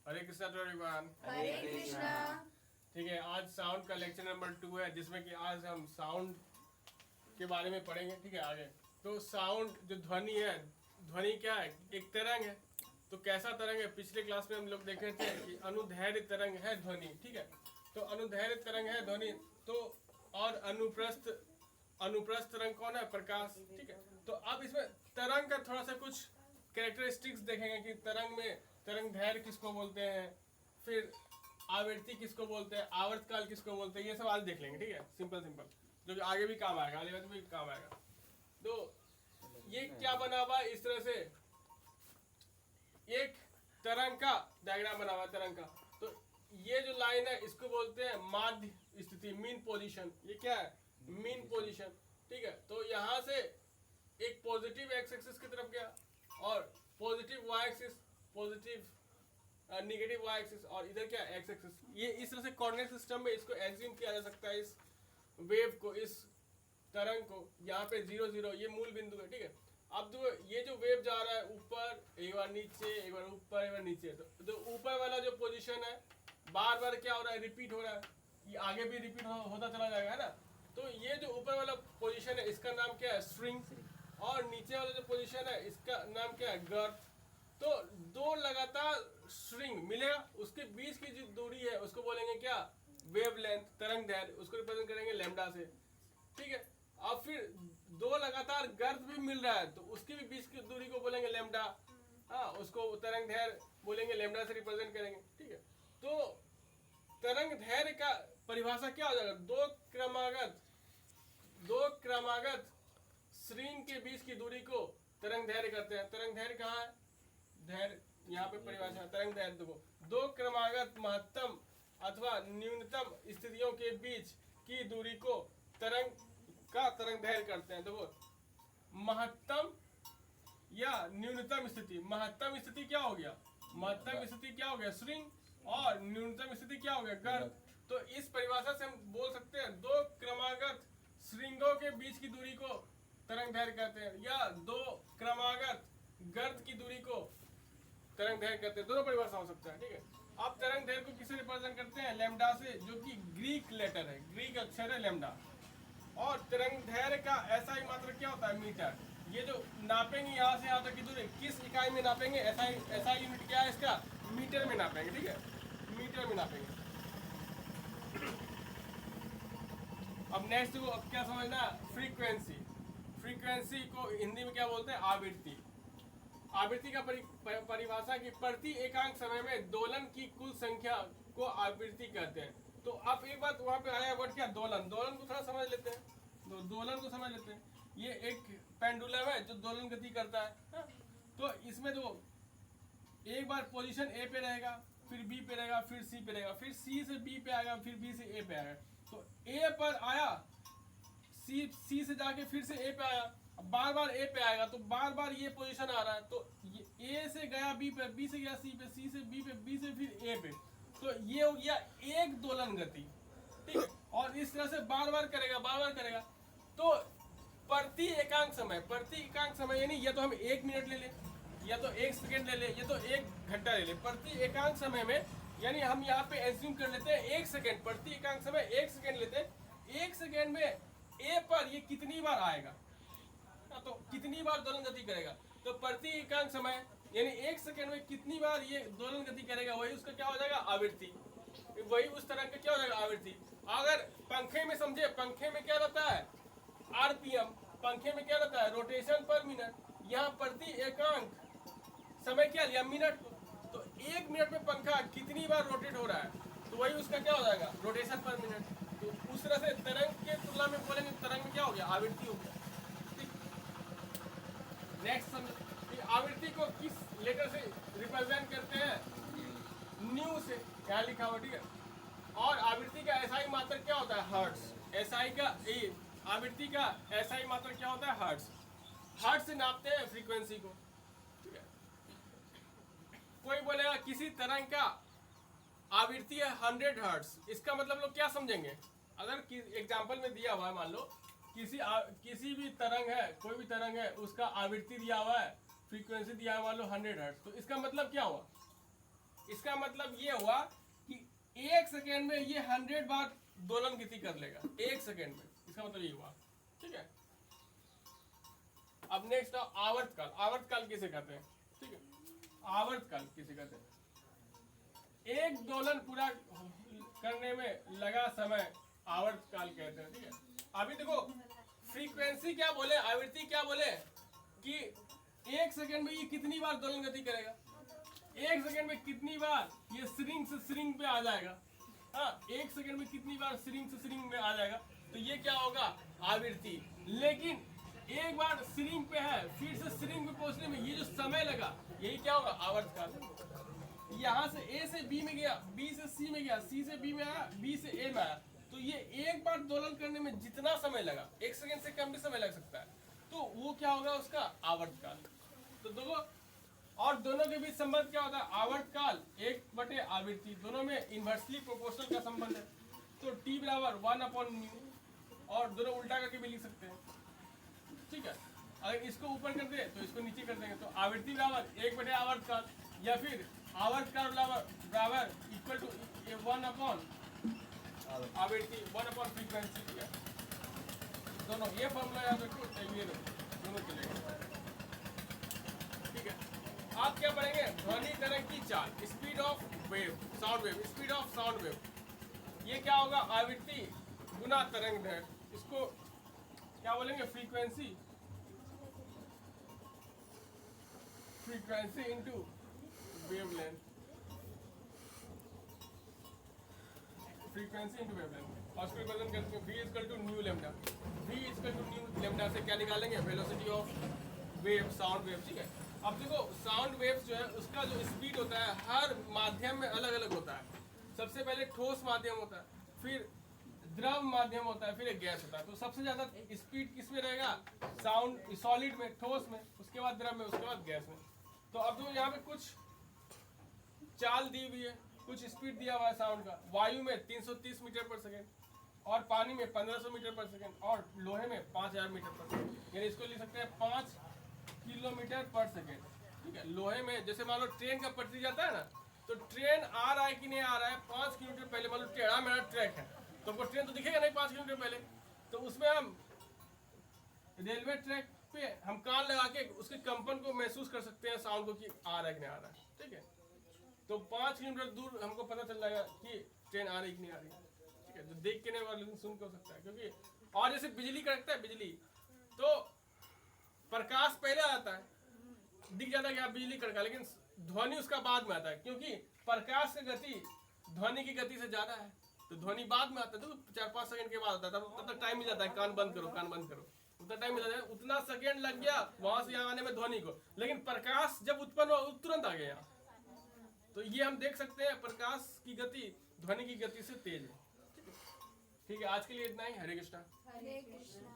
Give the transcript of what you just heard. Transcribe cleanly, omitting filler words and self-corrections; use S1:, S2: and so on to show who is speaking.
S1: Hare Krishna to everyone.
S2: Hare Krishna.
S1: ठीक है, आज साउंड का लेक्चर नंबर 2 है, जिसमें कि आज हम साउंड के बारे में पढ़ेंगे। ठीक है, आगे तो साउंड जो ध्वनि है, ध्वनि क्या है? एक तरंग है। तो कैसा तरंग है? पिछले क्लास में हम लोग देखे थे कि अनुदैर्घ्य तरंग है ध्वनि। ठीक है, तो अनुदैर्घ्य तरंग है ध्वनि। तो और अनुप्रस्थ तरंग कौन है? प्रकाश। ठीक है, तो अब इसमें तरंग का थोड़ा सा कुछ कैरेक्टरिस्टिक्स देखेंगे कि तरंग में तरंग दैर्घ्य किसको बोलते हैं, फिर आवृत्ति किसको बोलते हैं, आवर्तकाल किसको बोलते हैं, ये सब आज देख लेंगे। ठीक है, सिंपल जो कि आगे भी काम आएगा, आगे भी काम आएगा। तो ये क्या बना हुआ इस तरह से एक तरंग का डायग्राम बना हुआ तरंग का। तो ये जो लाइन है इसको बोलते हैं माध्य स्थिति, मीन पोजीशन। ये क्या है? Mean position. ठीक है, तो यहाँ से एक पॉजिटिव एक्स एक्सिस की तरफ गया और positive Y axis, positive negative Y axis, और इधर क्या एक्स एक्सिस। ये इस तरह से कोऑर्डिनेट सिस्टम में इसको एज्यूम किया जा सकता है, इस वेव को, इस तरंग को। यहाँ पे 0 0 ये मूल बिंदु है। ठीक है, अब तो ये जो वेव जा रहा है ऊपर, एक बार नीचे, एक बार ऊपर, एक बार नीचे, तो ऊपर वाला जो पोजीशन है बार बार क्या हो रहा है? रिपीट हो रहा है। ये आगे भी रिपीट होता चला जाएगा, है ना। तो ये जो ऊपर वाला पोजीशन है इसका नाम क्या है? स्ट्रिंग। और नीचे वाला जो पोजीशन है इसका नाम क्या है? गर्थ। तो दो लगातार स्ट्रिंग मिलेगा, उसके बीच की जो दूरी है उसको बोलेंगे क्या? वेवलेंथ, तरंग दैर्घ्य। उसको रिप्रेजेंट करेंगे लैम्डा से। ठीक है, अब फिर दो लगातार गर्त भी मिल रहा है तो उसके भी बीच की दूरी को बोलेंगे लैम्डा। हाँ, उसको तरंग दैर्घ्य बोलेंगे, लैम्डा से रिप्रेजेंट करेंगे। ठीक है, तो तरंग दैर्घ्य का परिभाषा क्या हो जाएगा? दो क्रमागत स्ट्रिंग के बीच की दूरी को तरंग दैर्घ्य कहते हैं। तरंग दैर्घ्य कहाँ है? दैर्घ्य यहाँ पे परिभाषा, तरंग दैर्घ्य देखो, दो क्रमागत महत्तम अथवा न्यूनतम स्थितियों के बीच की दूरी को तरंग दैर्घ्य करते हैं। देखो, महत्तम या न्यूनतम स्थिति। महत्तम स्थिति क्या हो गया? महत्तम स्थिति क्या हो गया? स्ट्रिंग। और न्यूनतम स्थिति क्या हो गया? गर्त। तो इस परिभाषा से हम बोल सकते हैं दो क्रमागत स्ट्रिंगों के बीच की दूरी को तरंग दैर्घ्य कहते हैं, या दो क्रमागत गर्त की दूरी को तरंग दैर्घ्य कहते हैं। दोनों परिभाषा हो सकता है। ठीक है, अब तरंग दैर्घ्य को किससे रिप्रेजेंट करते हैं? लैम्डा से, जो कि ग्रीक लेटर है, ग्रीक अक्षर है लैम्डा। और तरंग दैर्घ्य का ऐसा ही मात्रक क्या होता है? मीटर। ये जो नापेंगे यहाँ से यहाँ तक की दूरी किस इकाई में नापेंगे? ऐसा यूनिट क्या है इसका? मीटर में नापेंगे। ठीक है, मीटर में नापेंगे। अब नेक्स्ट को अब क्या समझना? फ्रीक्वेंसी। फ्रीक्वेंसी को हिंदी में क्या बोलते हैं? आवृत्ति। आवृत्ति का परिभाषा की प्रति एकांक समय में दोलन की कुल संख्या को आवृत्ति कहते हैं। तो अब एक बात वहां पे आया वर्ड क्या? दोलन। दोलन को थोड़ा समझ लेते हैं, दोलन को समझ लेते हैं। ये एक पेंडुलम है जो दोलन गति करता है। तो इसमें जो एक बार पोजीशन ए पे रहेगा, फिर बी पे रहेगा, फिर सी पे रहेगा, फिर सी से बी पे आएगा, फिर बी से ए पे आएगा। तो ए पर आया, सी से जाके फिर से ए पे आया, बार बार ए पे आएगा, तो बार बार ये पोजीशन आ रहा है। तो ये ए से गया बी पे, बी से गया सी पे, सी से बी पे, बी से फिर ए पे। तो ये हो गया एक दोलन गति। ठीक है, और इस तरह से बार बार करेगा। तो प्रति एकांक समय यानी या तो हम 1 मिनट ले लें, या तो 1 सेकेंड ले लें, या तो 1 घंटा ले लें। प्रति एकांक समय में यानी हम यहाँ पे एज्यूम कर लेते हैं 1 सेकेंड। प्रति एकांक समय 1 सेकेंड लेते हैं। 1 सेकेंड में ए पर ये कितनी बार आएगा, तो कितनी बार दोलन गति करेगा। तो प्रति एकांक समय यानी 1 सेकेंड में कितनी बार ये दोलन गति करेगा, वही उसका क्या हो जाएगा? आवृत्ति। वही उस तरह का क्या हो जाएगा? आवृत्ति। अगर पंखे में समझे, पंखे में क्या रहता है? आरपीएम। पंखे में क्या रहता है? रोटेशन पर मिनट। यहाँ प्रति एकांक समय क्या लिया? मिनट। तो 1 मिनट में पंखा कितनी बार रोटेट हो रहा है, तो वही उसका क्या हो जाएगा? रोटेशन पर मिनट। तो उस तरह से तरंग के तुलना में बोलेंगे तरंग में क्या हो गया? आवृत्ति हो गया। नेक्स्ट, आवृत्ति को किस लेटर से रिप्रेजेंट करते हैं? न्यू से, क्या लिखा हुआ। ठीक है, और आवृत्ति का एसआई मात्रक क्या होता है? हर्ट्ज। एसआई का आवृत्ति का एसआई मात्रक क्या होता है? हर्ट्ज। हर्ट्ज से नापते हैं फ्रीक्वेंसी को। ठीक है, कोई बोलेगा किसी तरंग का आवृत्ति है 100 हर्ट्ज, इसका मतलब लोग क्या समझेंगे? अगर एग्जाम्पल में दिया हुआ है, मान लो किसी भी तरंग है, कोई भी तरंग है, उसका आवृत्ति दिया हुआ है, फ्रीक्वेंसी दिया हुआ, मान लो 100 हर्ट्ज, तो इसका मतलब क्या हुआ? इसका का मतलब ये हुआ कि 1 सेकेंड में ये 100 बार दोलन गति कर लेगा 1 सेकेंड में, इसका मतलब ये हुआ। ठीक है, अब नेक्स्ट आवर्तकाल। आवर्तकाल किसे कहते हैं? ठीक है, आवर्तकाल किसे कहते हैं? एक दोलन पूरा करने में लगा समय आवर्तकाल कहते हैं। ठीक है, अभी देखो फ्रीक्वेंसी क्या बोले, आवृत्ति क्या बोले कि 1 सेकेंड में ये कितनी बार दोलन गति करेगा, 1 सेकेंड में कितनी बार ये स्ट्रिंग से स्ट्रिंग पे आ जाएगा। हाँ, 1 सेकेंड में कितनी बार स्ट्रिंग से स्ट्रिंग में आ जाएगा, तो ये क्या होगा? आवृत्ति। लेकिन एक बार स्ट्रिंग पे है, फिर से स्ट्रिंग पे पहुंचने में ये जो समय लगा, यही क्या होगा? आवर्तकाल। यहाँ से A से B में गया, B से C में गया, C से B में आया, B से A में आया, तो ये एक बार दोलन करने में जितना समय लगा, 1 सेकेंड से कम भी समय लग सकता है, तो वो क्या होगा? उसका आवर्तकाल। तो देखो, और दोनों के बीच संबंध क्या होता है? आवर्तकाल 1/, आवृत्ति, दोनों में इनवर्सली प्रोपोर्शनल का संबंध है। तो T बराबर 1/μ, और दोनों उल्टा करके भी लिख सकते हैं। ठीक है, अगर इसको ऊपर कर दे तो इसको नीचे कर देंगे, तो आवृत्ति बराबर 1/, आवर्तकाल, या फिर आवर्तकाल बराबर इक्वल टू 1/, आवृत्ति 1/ फ्रीक्वेंसी। ठीक है, दोनों ये फॉर्मूला याद रखो, ये दोनों चलेगा। ठीक है, आप क्या पढ़ेंगे? ध्वनि तरंग की चाल, speed of wave, sound wave, speed of sound wave. ये क्या होगा? आवृत्ति गुना तरंग दैर्घ्य, इसको क्या बोलेंगे? Frequency, frequency into wavelength, frequency into wavelength. और इसको रिप्रेजेंट करते हैं v equal to nu lambda. v equal to nu lambda से क्या निकालेंगे? Velocity of wave, sound wave. ठीक है, अब देखो साउंड वेव्स जो है उसका जो स्पीड होता है हर माध्यम में अलग अलग होता है। सबसे पहले ठोस माध्यम होता है, फिर द्रव माध्यम होता है, फिर एक गैस होता है। तो सबसे ज्यादा स्पीड किस में रहेगा? साउंड सॉलिड में, ठोस में, उसके बाद द्रव में, उसके बाद गैस में। तो अब जो यहाँ पे कुछ चाल दी हुई है, कुछ स्पीड दिया हुआ है साउंड का। वायु में 330 मीटर पर सेकेंड, और पानी में 1500 मीटर पर सेकेंड, और लोहे में 5000 मीटर पर सेकेंड। यानी इसको लिख सकते हैं 5 किलोमीटर पर सेकेंड। ठीक है, लोहे में जैसे मान लो ट्रेन का पटरी जाता है ना, तो ट्रेन आ रहा है कि नहीं आ रहा है 5 किलोमीटर पहले, मान लो टेढ़ा मेरा ट्रैक है, तो हमको ट्रेन तो दिखेगा नहीं 5 किलोमीटर पहले। तो उसमें हम रेलवे ट्रैक पे हम कान लगा के उसके कंपन को महसूस कर सकते हैं, साउंड को, कि आ रहा है कि नहीं आ रहा है। ठीक है, तो 5 किलोमीटर दूर हमको पता चल जाएगा कि ट्रेन आ रही कि नहीं आ रही। ठीक है, जो देख के नहीं वाला लेकिन सुन के हो सकता है, क्योंकि और जैसे बिजली कड़कता है, बिजली तो प्रकाश पहले आता है, दिख जाता है कि आप बिजली कड़का, लेकिन ध्वनि उसका बाद में आता है, क्योंकि प्रकाश की गति ध्वनि की गति से ज्यादा है, तो ध्वनि बाद में आता है। तो 4-5 सेकंड के बाद आता है, तब तक टाइम मिल जाता है, कान बंद करो, कान बंद करो, उतना टाइम मिल जाता है, उतना सेकंड लग गया वहां से यहाँ आने में ध्वनि को। लेकिन प्रकाश जब उत्पन्न हुआ तुरंत आ गया यहाँ। तो ये हम देख सकते हैं प्रकाश की गति ध्वनि की गति से तेज है। ठीक है, आज के लिए इतना ही। हरे कृष्णा।
S2: हरे कृष्णा।